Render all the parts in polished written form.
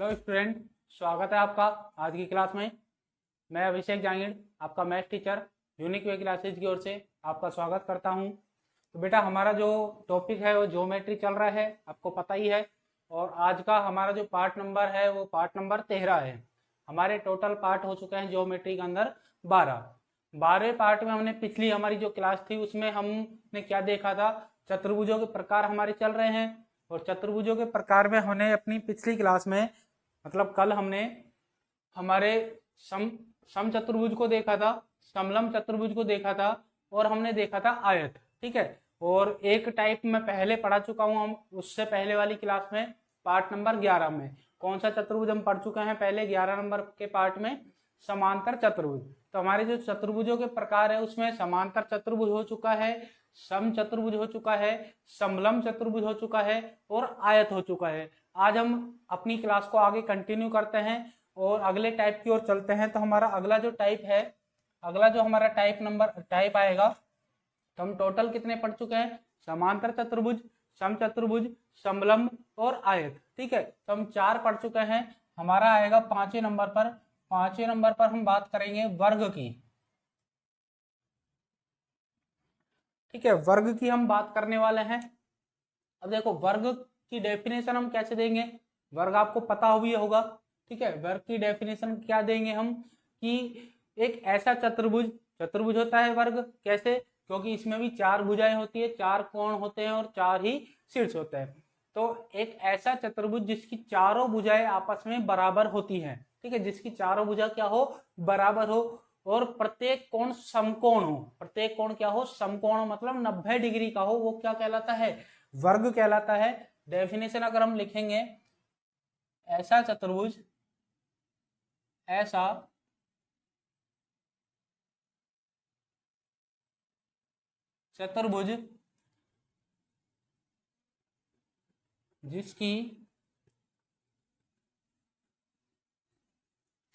Hello student, स्वागत है आपका आज की क्लास में। मैं अभिषेक जांगिड़, आपका math teacher unique way classes की ओर से आपका स्वागत करता हूं। तो बेटा, हमारा जो टॉपिक है वो ज्योमेट्री चल रहा है, आपको पता ही है। और आज का हमारा जो पार्ट नंबर है वो पार्ट नंबर 13 है। हमारे टोटल पार्ट हो चुके हैं ज्योमेट्री के अंदर 12वें पार्ट में हमने पिछली हमारी जो क्लास थी उसमें हमने क्या देखा था, चतुर्भुजों के प्रकार हमारे चल रहे हैं। और चतुर्भुजों के प्रकार में हमने अपनी पिछली क्लास में मतलब कल हमने हमारे सम चतुर्भुज को देखा था, समलंब चतुर्भुज को देखा था और हमने देखा था आयत। ठीक है। और एक टाइप में पहले पढ़ा चुका हूं, हम उससे पहले वाली क्लास में पार्ट नंबर 11 में कौन सा चतुर्भुज हम पढ़ चुके हैं पहले 11 नंबर के पार्ट में, समांतर चतुर्भुज। तो हमारे जो चतुर्भुजों के प्रकार है उसमें समांतर चतुर्भुज हो चुका है, सम चतुर्भुज हो चुका है, समलंब चतुर्भुज हो चुका है और आयत हो चुका है। आज हम अपनी क्लास को आगे कंटिन्यू करते हैं और अगले टाइप की ओर चलते हैं। तो हमारा अगला जो टाइप है, अगला जो हमारा टाइप आएगा, तो हम टोटल कितने पढ़ चुके हैं, समांतर चतुर्भुज, सम चतुर्भुज, समलंब और आयत। ठीक है। तो हम 4 पढ़ चुके हैं। हमारा आएगा 5वें नंबर पर। 5वें नंबर पर हम बात करेंगे वर्ग की। ठीक है, वर्ग की हम बात करने वाले हैं। अब देखो, वर्ग की डेफिनेशन हम कैसे देंगे, वर्ग आपको पता भी होगा। ठीक है, वर्ग की डेफिनेशन क्या देंगे हम कि एक ऐसा चतुर्भुज होता है वर्ग। कैसे? क्योंकि इसमें भी 4 भुजाएं होती है, 4 कोण होते हैं और 4 ही शीर्ष होते हैं। तो एक ऐसा चतुर्भुज जिसकी चारों भुजाएं आपस में बराबर होती हैं। ठीक है, जिसकी चारों भुजा क्या हो, बराबर हो और प्रत्येक कोण समकोण हो। प्रत्येक कोण क्या हो, समकोण, मतलब 90 डिग्री का हो, वो क्या कहलाता है, वर्ग कहलाता है। डेफिनेशन अगर हम लिखेंगे, ऐसा चतुर्भुज जिसकी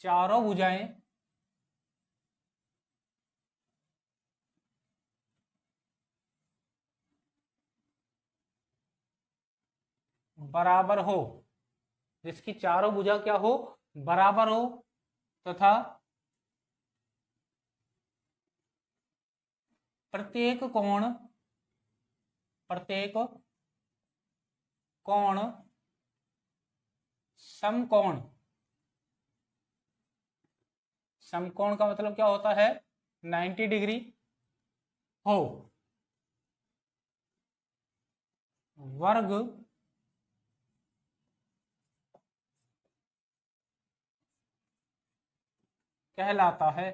चारों भुजाएं बराबर हो, जिसकी चारों भुजा क्या हो, बराबर हो, तथा प्रत्येक कोण समकोण। समकोण का मतलब क्या होता है, 90 डिग्री हो। वर्ग कहलाता है,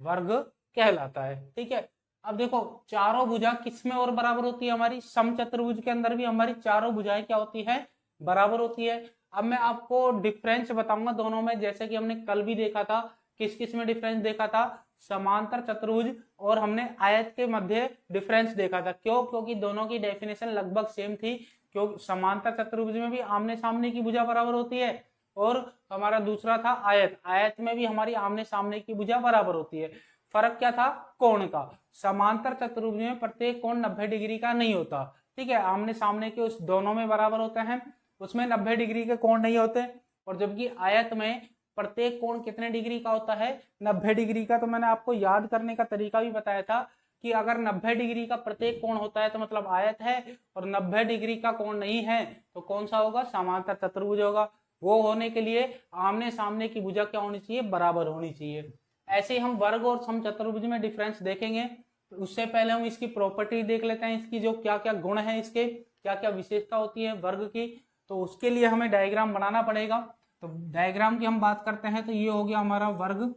वर्ग कहलाता है। ठीक है। अब देखो, चारों भुजा किसमें और बराबर होती है, हमारी सम चतुर्भुज के अंदर भी हमारी चारों भुजाएं क्या होती है, बराबर होती है। अब मैं आपको डिफरेंस बताऊंगा दोनों में, जैसे कि हमने कल भी देखा था। किस किस में डिफरेंस देखा था, समांतर चतुर्भुज और हमने आयत के मध्य डिफरेंस देखा था। क्यों? क्योंकि दोनों की डेफिनेशन लगभग सेम थी। क्योंकि समांतर चतुर्भुज में भी आमने सामने की भुजा बराबर होती है और हमारा दूसरा था आयत, आयत में भी हमारी आमने सामने की भुजा बराबर होती है। फर्क क्या था, कोण का। समांतर चतुर्भुज में प्रत्येक कोण 90 डिग्री का नहीं होता। ठीक है, आमने सामने के उस दोनों में बराबर होते हैं, उसमें 90 डिग्री के कोण नहीं होते। और जबकि आयत में प्रत्येक कोण कितने डिग्री का होता है, 90 डिग्री का। तो मैंने आपको याद करने का तरीका भी बताया था कि अगर 90 डिग्री का प्रत्येक कोण होता है तो मतलब आयत है, और 90 डिग्री का कोण नहीं है तो कौन सा होगा, समांतर चतुर्भुज होगा। वो होने के लिए आमने सामने की भुजा क्या होनी चाहिए, बराबर होनी चाहिए। ऐसे ही हम वर्ग और सम चतुर्भुज में डिफरेंस देखेंगे। तो उससे पहले हम इसकी प्रॉपर्टी देख लेते हैं, इसकी जो क्या क्या गुण है, इसके क्या क्या विशेषता होती है वर्ग की। तो उसके लिए हमें डायग्राम बनाना पड़ेगा। तो डायग्राम की हम बात करते हैं, तो ये हो गया हमारा वर्ग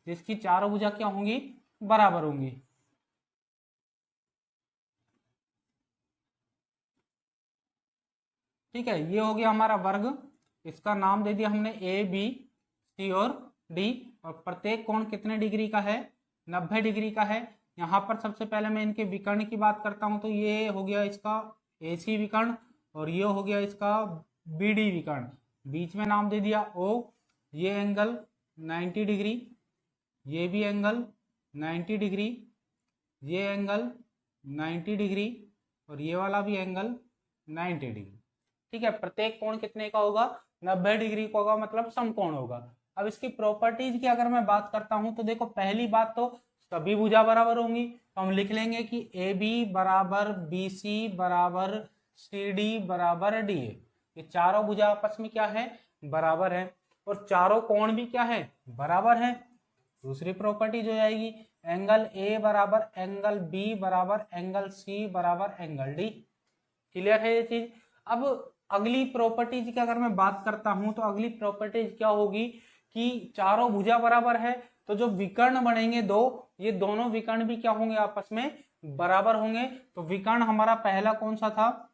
जिसकी चारों भुजा क्या होंगी, बराबर होंगी। ठीक है, ये हो गया हमारा वर्ग। इसका नाम दे दिया हमने ए बी सी और डी। और प्रत्येक कोण कितने डिग्री का है, 90 डिग्री का है। यहाँ पर सबसे पहले मैं इनके विकर्ण की बात करता हूँ। तो ये हो गया इसका ए सी विकर्ण और ये हो गया इसका बी डी विकर्ण। बीच में नाम दे दिया ओ। ये एंगल 90 डिग्री, ये भी एंगल 90 डिग्री, ये एंगल 90 डिग्री और ये वाला भी एंगल 90 डिग्री। ठीक है, प्रत्येक कोण कितने का होगा, 90 डिग्री का होगा, मतलब समकोण होगा। अब इसकी प्रॉपर्टीज की अगर मैं बात करता हूं तो देखो, पहली बात तो सभी भुजा बराबर होंगी, तो हम लिख लेंगे कि ए बी बराबर बी सी बराबर सी डी बराबर डी ए। ये चारों भुजा आपस में क्या है, बराबर है, और चारों कोण भी क्या है, बराबर है। दूसरी प्रॉपर्टी जो आएगी, एंगल ए बराबर एंगल बी बराबर एंगल सी बराबर एंगल डी। क्लियर है ये चीज। अब अगली प्रॉपर्टीज की अगर मैं बात करता हूं तो अगली प्रॉपर्टीज क्या होगी कि चारों भुजा बराबर है, तो जो विकर्ण बनेंगे दो, ये दोनों विकर्ण भी क्या होंगे, आपस में बराबर होंगे। तो विकर्ण हमारा पहला कौन सा था,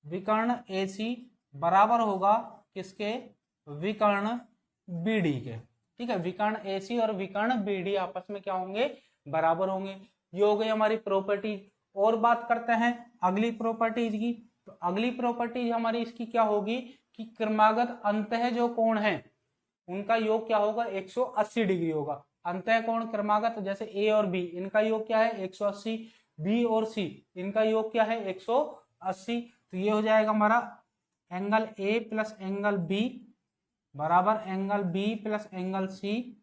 विकर्ण AC बराबर होगा किसके, विकर्ण BD के। ठीक है, विकर्ण AC और विकर्ण BD आपस में क्या होंगे, बराबर होंगे। ये हो गई हमारी प्रॉपर्टी। और बात करते हैं अगली प्रॉपर्टीज की। तो अगली प्रॉपर्टी हमारी इसकी क्या होगी कि क्रमागत अंतः जो कोण है उनका योग क्या होगा, 180 डिग्री होगा। अंतः कोण क्रमागत, जैसे ए और बी, इनका योग क्या है, 180। बी और सी, इनका योग क्या है, 180। तो ये हो जाएगा हमारा angle A plus angle B बराबर angle B plus angle C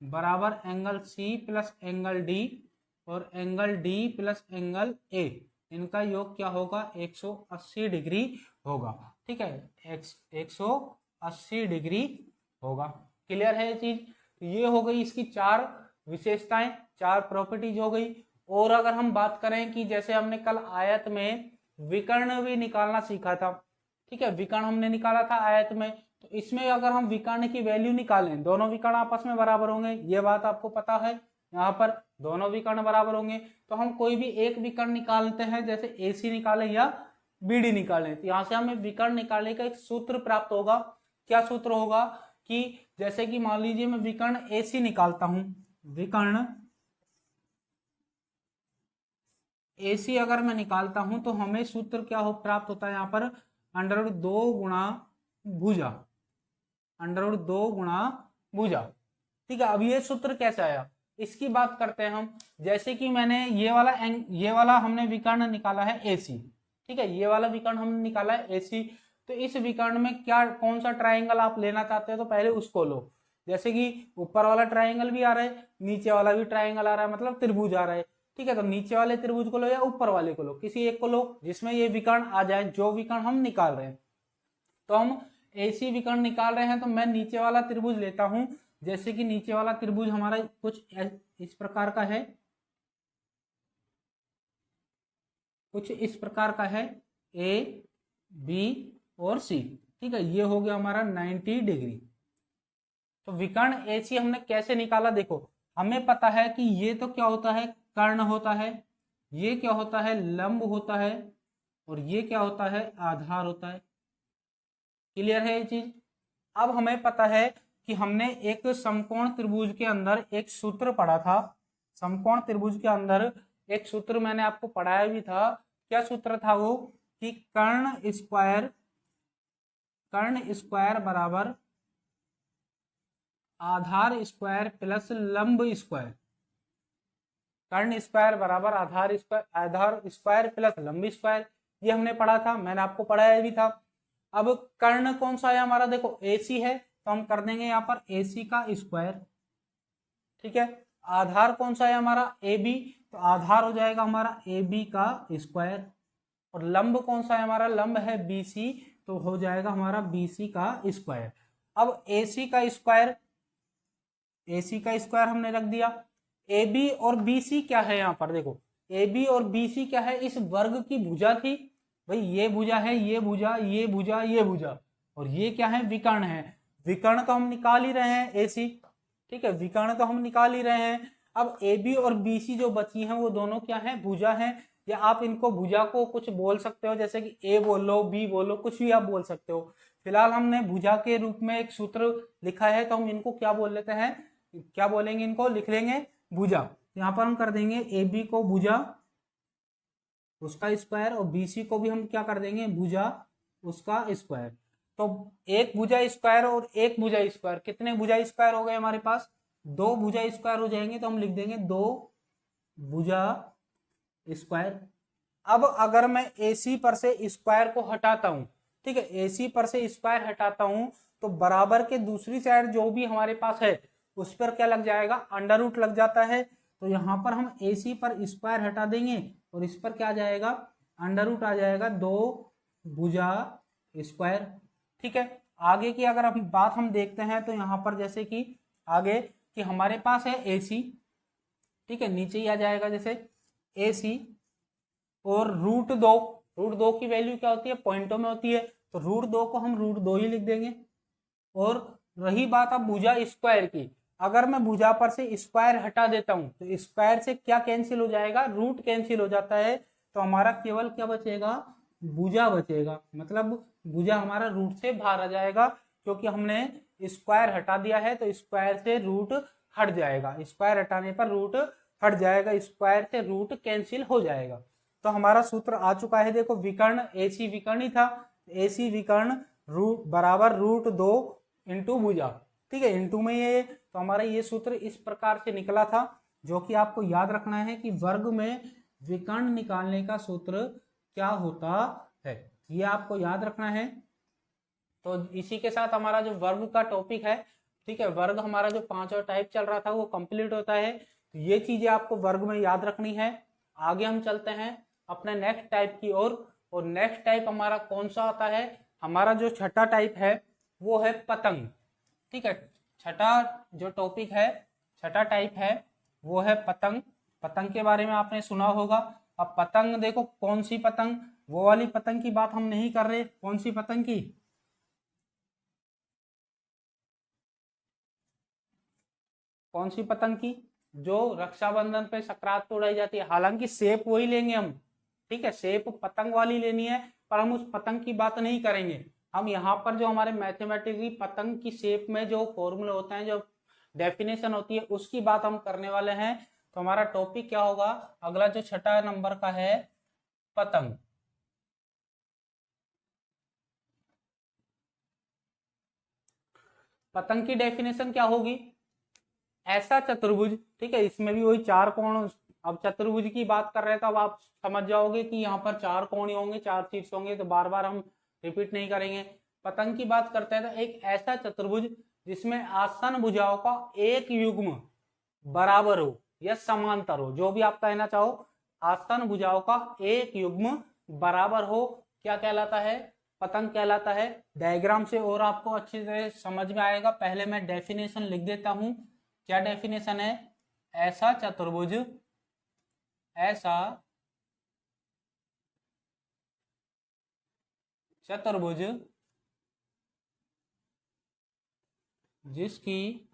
बराबर angle C plus angle D और angle D plus angle A. इनका योग क्या होगा, 180 डिग्री होगा। ठीक है, 180 डिग्री होगा। क्लियर है ये चीज। ये हो गई इसकी चार विशेषताएं, चार प्रॉपर्टीज हो गई। और अगर हम बात करें कि जैसे हमने कल आयत में विकर्ण भी निकालना सीखा था, ठीक है, विकर्ण हमने निकाला था आयत में, तो इसमें अगर हम विकर्ण की वैल्यू निकालें, दोनों विकर्ण आपस में बराबर होंगे, ये बात आपको पता है। यहाँ पर दोनों विकर्ण बराबर होंगे, तो हम कोई भी एक विकर्ण निकालते हैं, जैसे AC निकालें या BD निकालें, तो यहाँ से हमें विकर्ण निकालने का एक सूत्र प्राप्त होगा। क्या सूत्र होगा कि जैसे कि मान लीजिए मैं विकर्ण AC निकालता हूं, विकर्ण AC अगर मैं निकालता हूं तो हमें सूत्र क्या हो प्राप्त होता है, यहाँ पर √2 गुणा भुजा, √2 गुणा भुजा। ठीक है, अब ये सूत्र कैसे आया, इसकी बात करते हैं हम। जैसे कि मैंने ये वाला हमने विकर्ण निकाला है AC, ठीक है, ये वाला विकर्ण हमने निकाला है AC। तो इस विकर्ण में क्या, कौन सा ट्राइंगल आप लेना चाहते हो, तो पहले उसको लो। जैसे कि ऊपर वाला ट्राइंगल भी आ रहा है, नीचे वाला भी ट्राइंगल आ रहा है, मतलब त्रिभुज आ रहा है। ठीक है, तो नीचे वाले त्रिभुज को लो या ऊपर वाले को लो, किसी एक को लो जिसमें ये विकर्ण आ जाए, जो विकर्ण हम निकाल रहे हैं। तो हम AC विकर्ण निकाल रहे हैं, तो मैं नीचे वाला त्रिभुज लेता हूं। जैसे कि नीचे वाला त्रिभुज हमारा कुछ इस प्रकार का है, कुछ इस प्रकार का है, A B और C। ठीक है, ये हो गया हमारा 90 डिग्री। तो विकर्ण AC हमने कैसे निकाला, देखो हमें पता है कि ये तो क्या होता है, कर्ण होता है, ये क्या होता है, लंब होता है, और ये क्या होता है, आधार होता है। क्लियर है ये चीज। अब हमें पता है कि हमने एक समकोण त्रिभुज के अंदर एक सूत्र पढ़ा था, समकोण त्रिभुज के अंदर एक सूत्र मैंने आपको पढ़ाया भी था। क्या सूत्र था वो, कि कर्ण स्क्वायर बराबर आधार स्क्वायर प्लस लंब स्क्वायर। कर्ण स्क्वायर बराबर आधार स्क्वायर प्लस लंब स्क्वायर, ये हमने पढ़ा था, मैंने आपको पढ़ाया भी था। अब कर्ण कौन सा है हमारा, देखो AC है, तो हम कर देंगे यहाँ पर AC का स्क्वायर। ठीक है, आधार कौन सा है हमारा, AB, तो आधार हो जाएगा हमारा AB का स्क्वायर। और लंब कौन सा है हमारा, लंब है BC, तो हो जाएगा हमारा BC का स्क्वायर। अब AC का स्क्वायर हमने रख दिया। AB और BC क्या है, यहाँ पर देखो AB और BC क्या है, इस वर्ग की भुजा थी भाई, ये भुजा है, ये भुजा, ये भुजा, ये भुजा, और ये क्या है, विकर्ण है। विकर्ण तो हम निकाल ही रहे हैं AC, ठीक है, विकर्ण तो हम निकाल ही रहे हैं। अब AB और BC जो बची हैं वो दोनों क्या है, भुजा है, या आप इनको भुजा को कुछ बोल सकते हो, जैसे कि A बोलो, B बोलो, कुछ भी आप बोल सकते हो। फिलहाल हमने भुजा के रूप में एक सूत्र लिखा है, तो हम इनको क्या बोल लेते हैं, क्या बोलेंगे, इनको लिख लेंगे भुजा। यहाँ पर हम कर देंगे AB को भुजा उसका स्क्वायर, और BC को भी हम क्या कर देंगे, भुजा उसका स्क्वायर। तो एक भुजा स्क्वायर और एक भुजा स्क्वायर, कितने भुजा स्क्वायर हो गए हमारे पास, 2 भुजा स्क्वायर हो जाएंगे, तो हम लिख देंगे 2 भुजा स्क्वायर। अब अगर मैं AC पर से स्क्वायर को हटाता हूं, ठीक है, AC पर से स्क्वायर हटाता हूं तो बराबर के दूसरी साइड जो भी हमारे पास है उस पर क्या लग जाएगा, अंडर रूट लग जाता है। तो यहाँ पर हम AC पर स्क्वायर हटा देंगे और इस पर क्या आ जाएगा, अंडर रूट आ जाएगा 2 भुजा स्क्वायर। ठीक है, आगे की अगर बात हम देखते हैं तो यहाँ पर जैसे कि आगे कि हमारे पास है AC, ठीक है, नीचे ही आ जाएगा जैसे AC और रूट 2 की वैल्यू क्या होती है, पॉइंटों में होती है, तो रूट 2 को हम रूट 2 ही लिख देंगे। और रही बात अब भुजा स्क्वायर की, अगर मैं भुजा पर से स्क्वायर हटा देता हूं तो स्क्वायर से क्या कैंसिल हो जाएगा, रूट कैंसिल हो जाता है, तो हमारा केवल क्या बचेगा, भुजा बचेगा। मतलब भुजा हमारा रूट से बाहर आ जाएगा, क्योंकि हमने स्क्वायर हटा दिया है तो स्क्वायर से रूट हट जाएगा, स्क्वायर हटाने पर रूट हट जाएगा, स्क्वायर से रूट कैंसिल हो जाएगा। तो हमारा सूत्र आ चुका है, देखो विकर्ण AC विकर्ण ही था, AC विकर्ण रूट बराबर रूट 2 इंटू भुजा, ठीक है, इंटू में ये, तो हमारा ये सूत्र इस प्रकार से निकला था, जो कि आपको याद रखना है कि वर्ग में विकर्ण निकालने का सूत्र क्या होता है, ये आपको याद रखना है। तो इसी के साथ हमारा जो वर्ग का टॉपिक है, ठीक है, वर्ग हमारा जो 5वां टाइप चल रहा था वो कंप्लीट होता है। तो ये चीजें आपको वर्ग में याद रखनी है। आगे हम चलते हैं अपने नेक्स्ट टाइप की ओर, और नेक्स्ट टाइप हमारा कौन सा आता है, हमारा जो छठा टाइप है वो है पतंग। ठीक है, छठा जो टॉपिक है, छठा टाइप है वो है पतंग। पतंग के बारे में आपने सुना होगा। अब पतंग देखो, कौन सी पतंग, वो वाली पतंग की बात हम नहीं कर रहे, कौन सी पतंग की, कौन सी पतंग की, जो रक्षाबंधन पे संक्रांत पे उड़ाई जाती है, हालांकि शेप वही लेंगे हम, ठीक है, शेप पतंग वाली लेनी है, पर हम उस पतंग की बात नहीं करेंगे। हम यहाँ पर जो हमारे मैथमेटिकली पतंग की शेप में जो फॉर्मूले होते हैं, जो डेफिनेशन होती है, उसकी बात हम करने वाले हैं। तो हमारा टॉपिक क्या होगा अगला, जो छठा नंबर का है, पतंग। पतंग की डेफिनेशन क्या होगी, ऐसा चतुर्भुज, ठीक है, इसमें भी वही 4 कोण, अब चतुर्भुज की बात कर रहे हैं तो अब आप समझ जाओगे कि यहाँ पर 4 कोण ही होंगे, 4 शीर्ष होंगे, तो बार बार हम रिपीट नहीं करेंगे। पतंग की बात करते हैं तो एक ऐसा चतुर्भुज जिसमें आसन भुजाओं का एक युग्म बराबर हो या समांतर हो, जो भी आप कहना चाहो, आसन भुजाओं का एक युग्म बराबर हो, क्या कहलाता है, पतंग कहलाता है। डायग्राम से और आपको अच्छी तरह समझ में आएगा, पहले मैं डेफिनेशन लिख देता हूं। क्या डेफिनेशन है, ऐसा चतुर्भुज, ऐसा चतुर्भुज जिसकी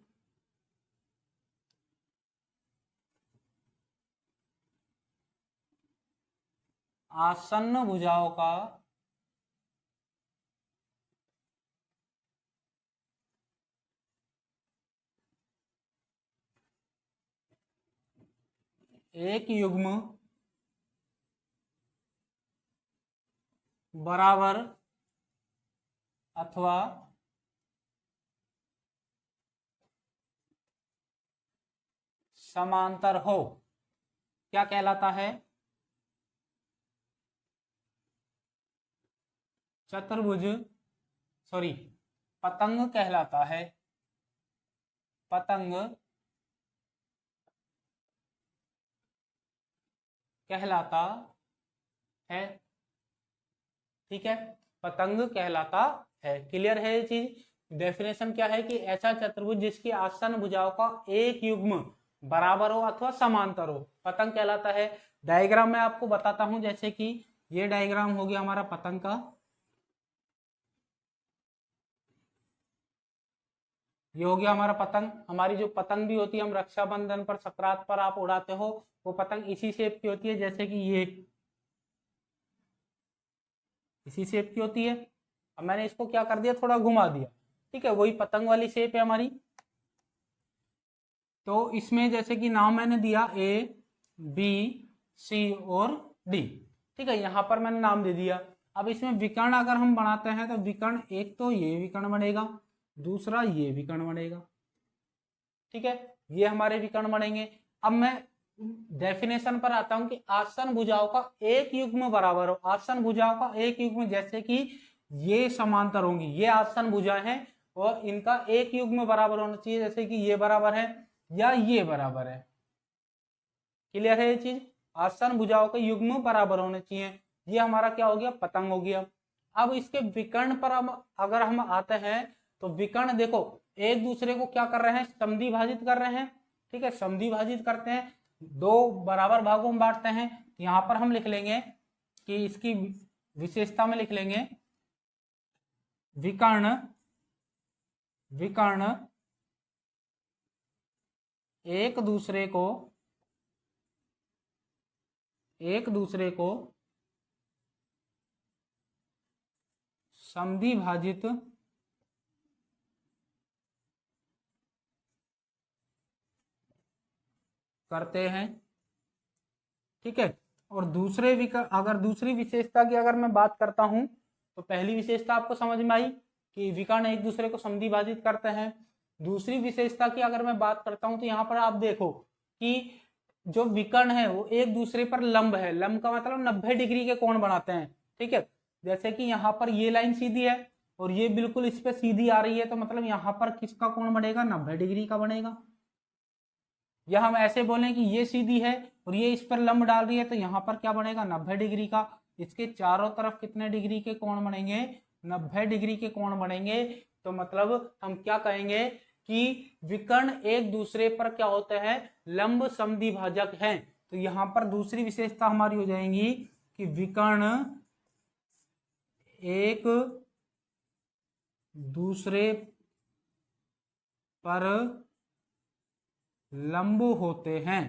आसन्न भुजाओं का एक युग्म बराबर अथवा समांतर हो, क्या कहलाता है, चतुर्भुज, सॉरी, पतंग कहलाता है, पतंग कहलाता है, ठीक है, पतंग कहलाता है। क्लियर है ये चीज। डेफिनेशन क्या है कि ऐसा चतुर्भुज जिसकी आसन भुजाओं का एक युग्म बराबर हो अथवा समांतर हो, पतंग कहलाता है। डायग्राम में आपको बताता हूं, जैसे कि ये डायग्राम हो गया हमारा पतंग का, ये हो गया हमारा पतंग। हमारी जो पतंग भी होती है, हम रक्षाबंधन पर संक्रांत पर आप उड़ाते हो, वो पतंग इसी शेप की होती है, जैसे कि ये इसी शेप की होती है। अब मैंने इसको क्या कर दिया, थोड़ा घुमा दिया, ठीक है, वही पतंग वाली शेप है हमारी। तो इसमें जैसे कि नाम मैंने दिया A, B, C और D, ठीक है, यहां पर मैंने नाम दे दिया। अब इसमें विकर्ण अगर हम बनाते हैं तो विकर्ण, एक तो ये विकर्ण बनेगा, दूसरा ये विकर्ण बनेगा, ठीक है, ये हमारे विकर्ण बनेंगे। अब मैं डेफिनेशन पर आता हूं कि आसन भुजाओं का एक युग्म बराबर हो, आसन भुजाओं का एक युग्म, जैसे कि ये समांतर होंगी, ये आसन भुजाएं हैं और इनका एक युग्म बराबर होना चाहिए, जैसे कि ये बराबर है या ये बराबर है। क्लियर है ये चीज? आसन भुजाओं के युग्म बराबर होने चाहिए। ये हमारा क्या हो गया? पतंग हो गया। अब इसके विकर्ण पर अगर हम आते हैं तो विकर्ण देखो एक दूसरे को क्या कर रहे हैं? समद्वि भाजित कर रहे हैं। ठीक है, समद्वि भाजित करते हैं, दो बराबर भागों में बांटते हैं। यहां पर हम लिख लेंगे कि इसकी विशेषता में लिख लेंगे विकर्ण विकर्ण एक दूसरे को समद्वि भाजित करते हैं। ठीक है, और अगर दूसरी विशेषता की अगर मैं बात करता हूं तो पहली विशेषता आपको समझ में आई कि विकर्ण एक दूसरे को समद्वि भाजित करते हैं। दूसरी विशेषता की अगर मैं बात करता हूं तो यहाँ पर आप देखो कि जो विकर्ण है वो एक दूसरे पर लंब है। लंब का मतलब 90 डिग्री के कोण बनाते हैं। ठीक है, जैसे कि यहाँ पर ये लाइन सीधी है और ये बिल्कुल इस पे सीधी आ रही है, तो मतलब यहाँ पर किसका कोण बनेगा? 90 डिग्री का बनेगा। या हम ऐसे बोलें कि ये सीधी है और ये इस पर लंब डाल रही है, तो यहाँ पर क्या बनेगा? 90 डिग्री का। इसके चारों तरफ कितने डिग्री के कोण बनेंगे? 90 डिग्री के कोण बनेंगे। तो मतलब हम क्या कहेंगे कि विकर्ण एक दूसरे पर क्या होते हैं? लंब समद्विभाजक हैं। तो यहाँ पर दूसरी विशेषता हमारी हो जाएंगी कि विकर्ण एक दूसरे पर लंब होते हैं।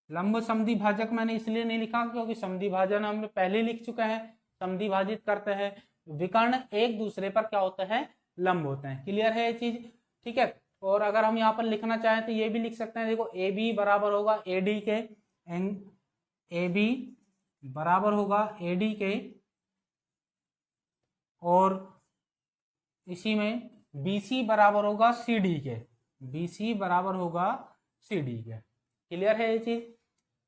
लंब समद्विभाजक मैंने इसलिए नहीं लिखा क्योंकि समद्विभाजन हम पहले लिख चुके हैं, समद्विभाजित करते हैं। विकर्ण एक दूसरे पर क्या होते हैं? लंब होते हैं। क्लियर है ये चीज? ठीक है, और अगर हम यहाँ पर लिखना चाहें तो ये भी लिख सकते हैं। देखो ए बी बराबर होगा एडी के, ए बी बराबर होगा एडी के, और इसी में BC बराबर होगा CD के, BC बराबर होगा CD के। क्लियर है ये चीज?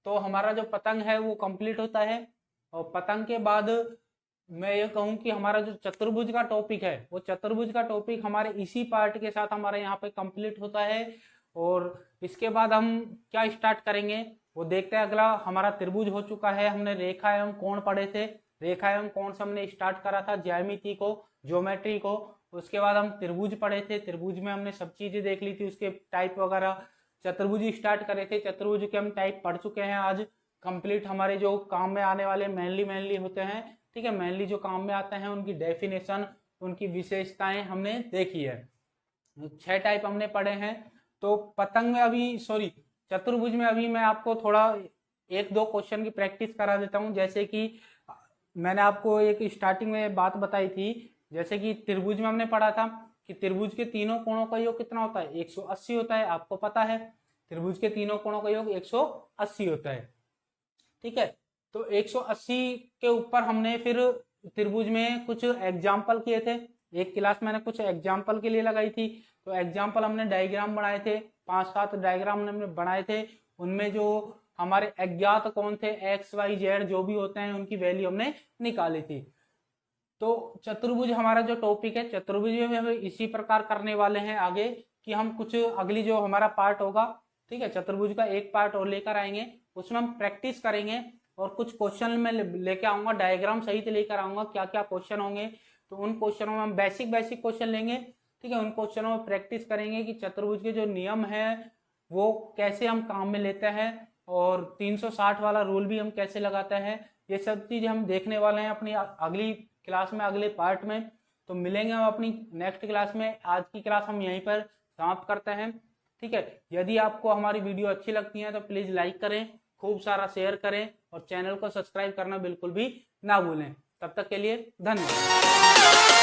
तो हमारा जो पतंग है वो कंप्लीट होता है। और पतंग के बाद मैं ये कहूँ कि हमारा जो चतुर्भुज का टॉपिक है वो चतुर्भुज का टॉपिक हमारे इसी पार्ट के साथ हमारे यहाँ पे कंप्लीट होता है। और इसके बाद हम क्या स्टार्ट करेंगे वो देखते हैं। अगला हमारा त्रिभुज हो चुका है, हमने रेखा एवं कोण पढ़े थे। रेखा एवं कोण से हमने स्टार्ट करा था ज्यामिति को, ज्योमेट्री को। उसके बाद हम त्रिभुज पढ़े थे, त्रिभुज में हमने सब चीजें देख ली थी, उसके टाइप वगैरह। चतुर्भुज स्टार्ट करे थे, चतुर्भुज के हम टाइप पढ़ चुके हैं आज कंप्लीट। हमारे जो काम में आने वाले मेनली होते हैं, ठीक है, मेनली जो काम में आते हैं उनकी डेफिनेशन, उनकी विशेषताएं हमने देखी है। 6 टाइप हमने पढ़े हैं। तो पतंग में अभी चतुर्भुज में अभी मैं आपको थोड़ा 1-2 क्वेश्चन की प्रैक्टिस करा देता हूं। जैसे कि मैंने आपको एक स्टार्टिंग में बात बताई थी, जैसे कि त्रिभुज में हमने पढ़ा था कि त्रिभुज के तीनों कोणों का योग कितना होता है? 180 होता है। आपको पता है त्रिभुज के तीनों कोणों का योग 180 होता है। ठीक है, तो 180 के ऊपर हमने फिर त्रिभुज में कुछ एग्जाम्पल किए थे। एक क्लास मैंने कुछ एग्जाम्पल के लिए लगाई थी, तो एग्जाम्पल हमने डायग्राम बनाए थे, 5-7 डायग्राम हमने बनाए थे। उनमें जो हमारे अज्ञात कौन थे, एक्स वाई जेड जो भी होते हैं, उनकी वैल्यू हमने निकाली थी। तो चतुर्भुज हमारा जो टॉपिक है, चतुर्भुज में हम इसी प्रकार करने वाले हैं आगे कि हम कुछ अगली जो हमारा पार्ट होगा, ठीक है, चतुर्भुज का एक पार्ट और लेकर आएंगे, उसमें हम प्रैक्टिस करेंगे और कुछ क्वेश्चन में लेके आऊंगा, डायग्राम सहित लेकर आऊंगा, क्या क्या क्वेश्चन होंगे। तो उन क्वेश्चनों में हम बेसिक क्वेश्चन लेंगे, ठीक है, उन क्वेश्चनों में प्रैक्टिस करेंगे कि चतुर्भुज के जो नियम है वो कैसे हम काम में लेते हैं, और 360 वाला रूल भी हम कैसे लगाते हैं। ये सब चीजें हम देखने वाले हैं अपनी अगली क्लास में, अगले पार्ट में। तो मिलेंगे हम अपनी नेक्स्ट क्लास में। आज की क्लास हम यहीं पर समाप्त करते हैं। ठीक है, यदि आपको हमारी वीडियो अच्छी लगती है तो प्लीज लाइक करें, खूब सारा शेयर करें और चैनल को सब्सक्राइब करना बिल्कुल भी ना भूलें। तब तक के लिए धन्यवाद।